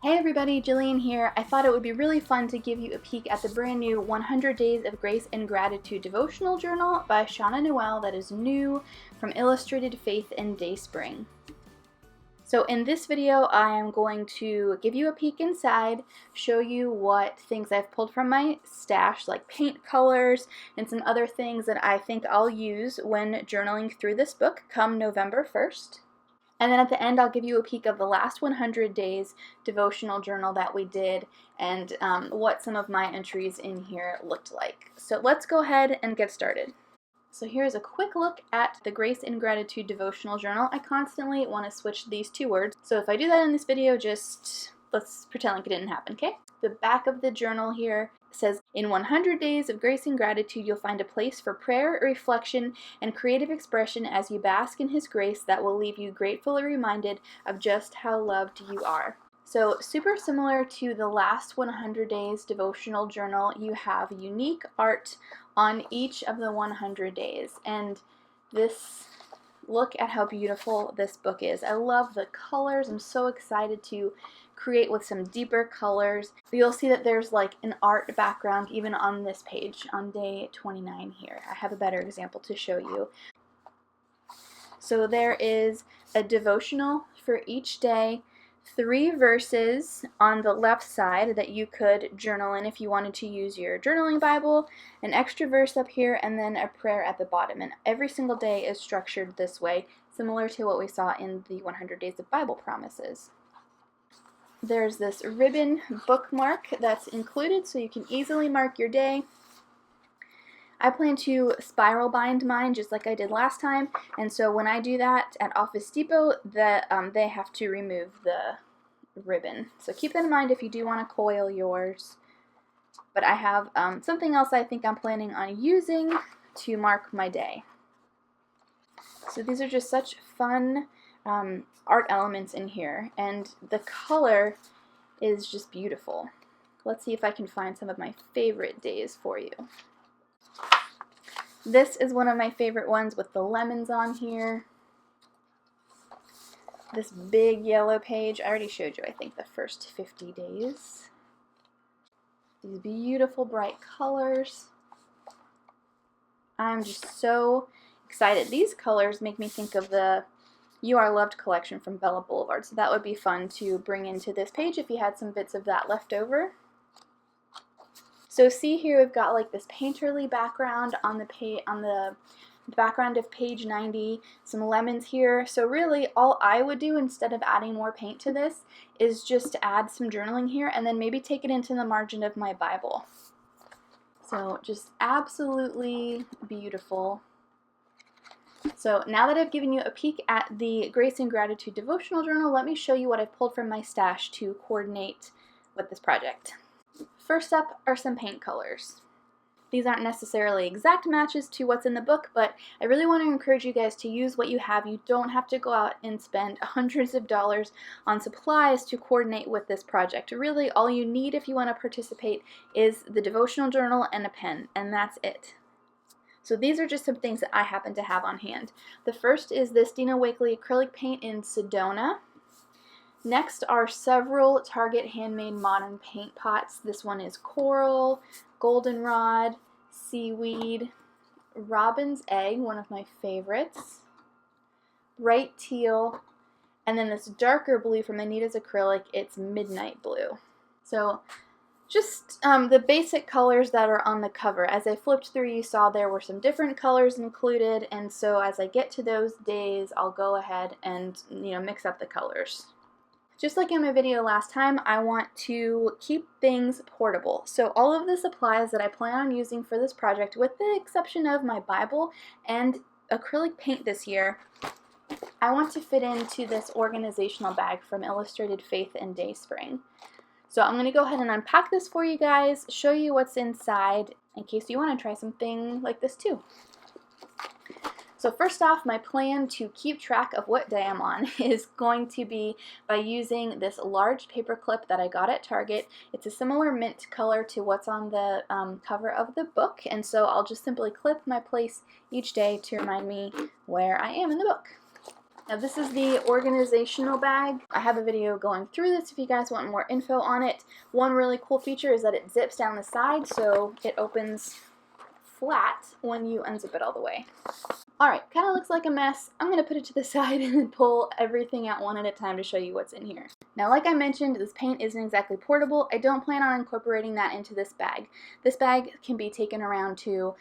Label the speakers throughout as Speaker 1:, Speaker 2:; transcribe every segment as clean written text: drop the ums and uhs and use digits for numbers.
Speaker 1: Hey everybody, Jillian here. I thought it would be really fun to give you a peek at the brand new 100 Days of Grace and Gratitude Devotional Journal by Shanna Noel that is new from Illustrated Faith and Dayspring. So in this video, I am going to give you a peek inside, show you what things I've pulled from my stash, like paint colors and some other things that I think I'll use when journaling through this book come November 1st. And then at the end, I'll give you a peek of the last 100 days devotional journal that we did and what some of my entries in here looked like. So let's go ahead and get started. So here's a quick look at the Grace and Gratitude devotional journal. I constantly want to switch these two words. So if I do that in this video, just let's pretend like it didn't happen, okay? The back of the journal here says, in 100 days of grace and gratitude, you'll find a place for prayer, reflection, and creative expression as you bask in His grace that will leave you gratefully reminded of just how loved you are. So super similar to the last 100 days devotional journal, you have unique art on each of the 100 days. And look at how beautiful this book is. I love the colors. I'm so excited to create with some deeper colors. You'll see that there's like an art background even on this page on day 29 here. I have a better example to show you. So there is a devotional for each day, 3 verses on the left side that you could journal in if you wanted to use your journaling Bible, an extra verse up here, and then a prayer at the bottom. And every single day is structured this way, similar to what we saw in the 100 Days of Bible Promises. There's this ribbon bookmark that's included so you can easily mark your day. I plan to spiral bind mine just like I did last time, and so when I do that at Office Depot, they have to remove the ribbon. So keep that in mind if you do want to coil yours. But I have something else I think I'm planning on using to mark my day. So these are just such fun art elements in here, and the color is just beautiful. Let's see if I can find some of my favorite days for you. This is one of my favorite ones with the lemons on here. This big yellow page, I already showed you, I think, the first 50 days. These beautiful bright colors. I'm just so excited. These colors make me think of the You Are Loved collection from Bella Boulevard, so that would be fun to bring into this page if you had some bits of that left over. So see here, we've got like this painterly background on the background of page 90, some lemons here. So really all I would do instead of adding more paint to this is just add some journaling here and then maybe take it into the margin of my Bible. So just absolutely beautiful. So now that I've given you a peek at the Grace and Gratitude devotional journal, let me show you what I've pulled from my stash to coordinate with this project. First up are some paint colors. These aren't necessarily exact matches to what's in the book, but I really want to encourage you guys to use what you have. You don't have to go out and spend hundreds of dollars on supplies to coordinate with this project. Really, all you need if you want to participate is the devotional journal and a pen, and that's it. So these are just some things that I happen to have on hand. The first is this Dina Wakley acrylic paint in Sedona. Next are several Target handmade modern paint pots. This one is coral, goldenrod, seaweed, robin's egg, one of my favorites, bright teal, and then this darker blue from Anita's acrylic, it's midnight blue. So just the basic colors that are on the cover. As I flipped through, you saw there were some different colors included, and so as I get to those days, I'll go ahead and mix up the colors. Just like in my video last time, I want to keep things portable. So all of the supplies that I plan on using for this project, with the exception of my Bible and acrylic paint this year, I want to fit into this organizational bag from Illustrated Faith and Dayspring. So I'm going to go ahead and unpack this for you guys, show you what's inside in case you want to try something like this too. So first off, my plan to keep track of what day I'm on is going to be by using this large paper clip that I got at Target. It's a similar mint color to what's on the cover of the book, and so I'll just simply clip my place each day to remind me where I am in the book. Now this is the organizational bag. I have a video going through this if you guys want more info on it. One really cool feature is that it zips down the side, so it opens flat when you unzip it all the way. Alright, kind of looks like a mess. I'm going to put it to the side and then pull everything out one at a time to show you what's in here. Now, like I mentioned, this paint isn't exactly portable. I don't plan on incorporating that into this bag. This bag can be taken around to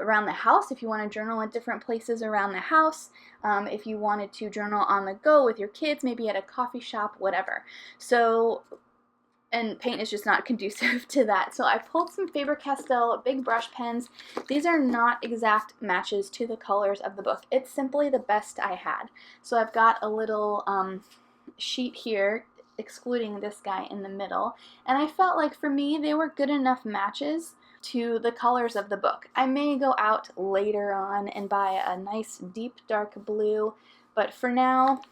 Speaker 1: around the house if you want to journal at different places around the house. If you wanted to journal on the go with your kids, maybe at a coffee shop, whatever. So, and paint is just not conducive to that. So I pulled some Faber-Castell big brush pens. These are not exact matches to the colors of the book. It's simply the best I had. So I've got a little sheet here, excluding this guy in the middle, and I felt like for me they were good enough matches to the colors of the book. I may go out later on and buy a nice deep dark blue, but for now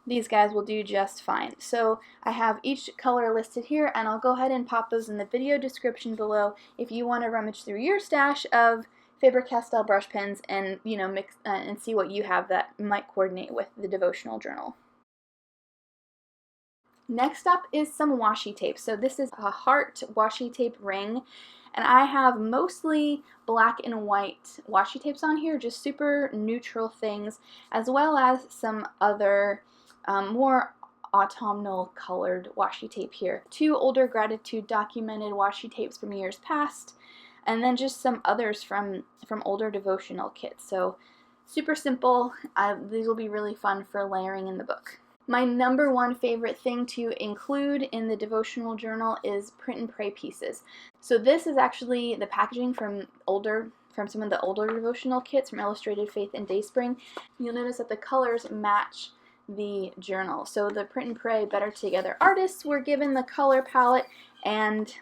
Speaker 1: these guys will do just fine. So I have each color listed here, and I'll go ahead and pop those in the video description below if you want to rummage through your stash of Faber-Castell brush pens and mix and see what you have that might coordinate with the devotional journal. Next up is some washi tape. So this is a heart washi tape ring, and I have mostly black and white washi tapes on here, just super neutral things, as well as some other more autumnal colored washi tape here. 2 older gratitude documented washi tapes from years past, and then just some others from older devotional kits. So super simple. These will be really fun for layering in the book. My number one favorite thing to include in the devotional journal is print and pray pieces. So this is actually the packaging from some of the older devotional kits from Illustrated Faith and Dayspring. You'll notice that the colors match the journal. So the Print and Pray Better Together artists were given the color palette, and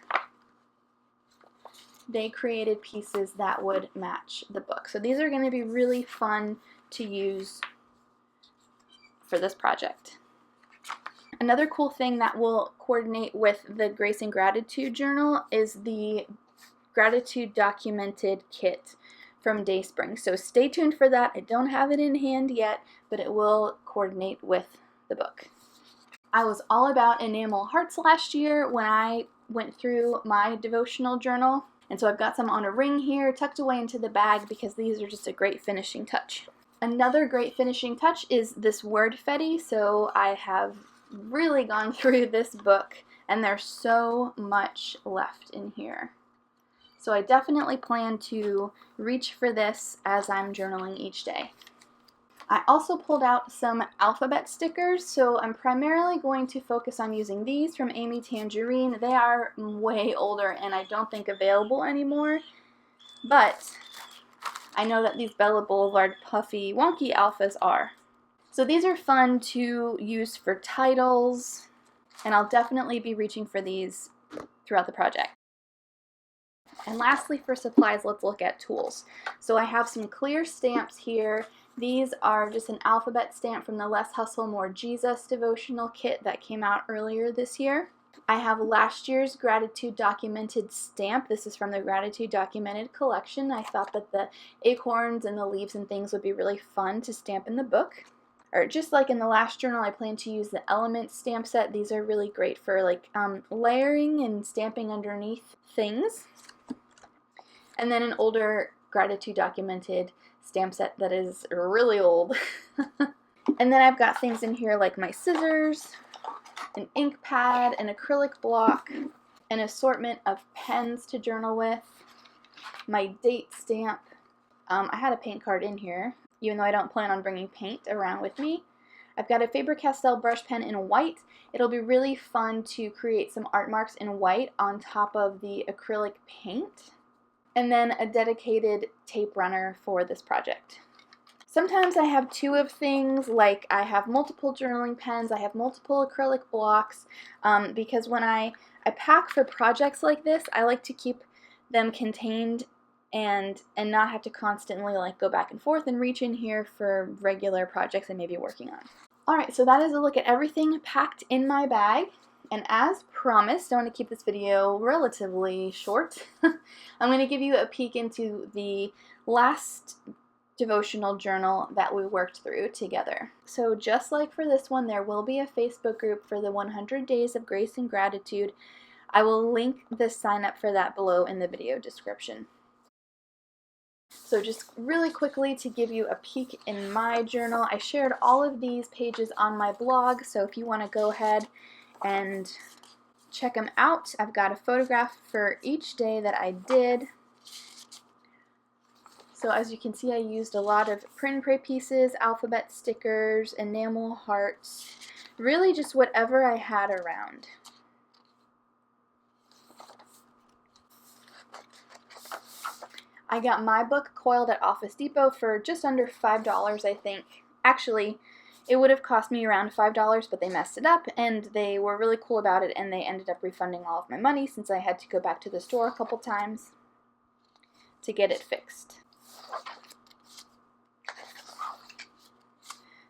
Speaker 1: they created pieces that would match the book. So these are going to be really fun to use for this project. Another cool thing that will coordinate with the Grace and Gratitude journal is the Gratitude Documented kit from Dayspring. So stay tuned for that. I don't have it in hand yet, but it will coordinate with the book. I was all about enamel hearts last year when I went through my devotional journal, and so I've got some on a ring here tucked away into the bag because these are just a great finishing touch. Another great finishing touch is this word fetty. So I have really gone through this book, and there's so much left in here. So I definitely plan to reach for this as I'm journaling each day. I also pulled out some alphabet stickers, so I'm primarily going to focus on using these from Amy Tangerine. They are way older and I don't think available anymore, but I know that these Bella Boulevard puffy wonky alphas are. So these are fun to use for titles, and I'll definitely be reaching for these throughout the project. And lastly, for supplies, let's look at tools. So I have some clear stamps here. These are just an alphabet stamp from the Less Hustle, More Jesus devotional kit that came out earlier this year. I have last year's Gratitude Documented stamp. This is from the Gratitude Documented collection. I thought that the acorns and the leaves and things would be really fun to stamp in the book. Or just like in the last journal, I plan to use the Elements stamp set. These are really great for like layering and stamping underneath things. And then an older Gratitude Documented stamp set that is really old. And then I've got things in here like my scissors, an ink pad, an acrylic block, an assortment of pens to journal with, my date stamp. I had a paint card in here, even though I don't plan on bringing paint around with me. I've got a Faber-Castell brush pen in white. It'll be really fun to create some art marks in white on top of the acrylic paint. And then a dedicated tape runner for this project. Sometimes I have 2 of things, like I have multiple journaling pens, I have multiple acrylic blocks, because when I pack for projects like this, I like to keep them contained and not have to constantly like go back and forth and reach in here for regular projects I may be working on. Alright, so that is a look at everything packed in my bag. And as promised, I want to keep this video relatively short. I'm going to give you a peek into the last devotional journal that we worked through together. So just like for this one, there will be a Facebook group for the 100 Days of Grace and Gratitude. I will link the sign up for that below in the video description. So just really quickly to give you a peek in my journal, I shared all of these pages on my blog, so if you want to go ahead and check them out, I've got a photograph for each day that I did. So as you can see, I used a lot of print and pray pieces, alphabet stickers, enamel hearts, really just whatever I had around. I got my book coiled at Office Depot for just under $5, I think. Actually, it would have cost me around $5, but they messed it up, and they were really cool about it, and they ended up refunding all of my money since I had to go back to the store a couple times to get it fixed.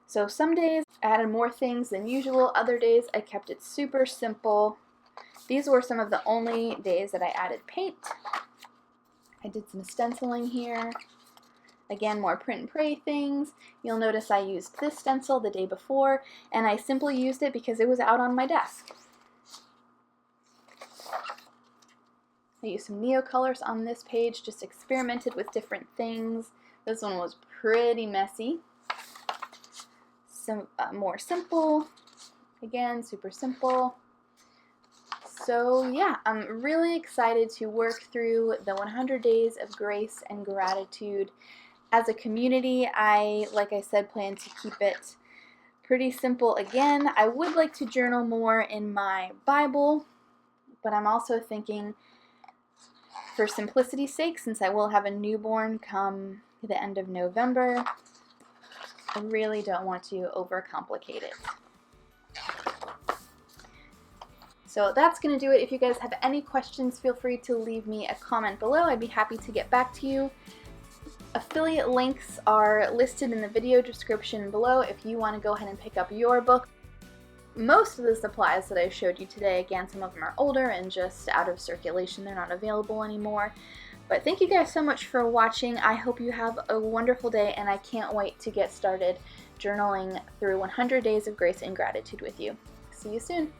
Speaker 1: So some days I added more things than usual, other days I kept it super simple. These were some of the only days that I added paint. I did some stenciling here. Again, more print and pray things. You'll notice I used this stencil the day before, and I simply used it because it was out on my desk. I used some Neocolors on this page, just experimented with different things. This one was pretty messy. Some more simple. Again, super simple. So yeah, I'm really excited to work through the 100 Days of Grace and Gratitude. As a community, like I said, plan to keep it pretty simple again. I would like to journal more in my Bible, but I'm also thinking, for simplicity's sake, since I will have a newborn come the end of November, I really don't want to overcomplicate it. So that's going to do it. If you guys have any questions, feel free to leave me a comment below. I'd be happy to get back to you. Affiliate links are listed in the video description below if you want to go ahead and pick up your book. Most of the supplies that I showed you today, again, some of them are older and just out of circulation. They're not available anymore. But thank you guys so much for watching. I hope you have a wonderful day, and I can't wait to get started journaling through 100 Days of Grace and Gratitude with you. See you soon.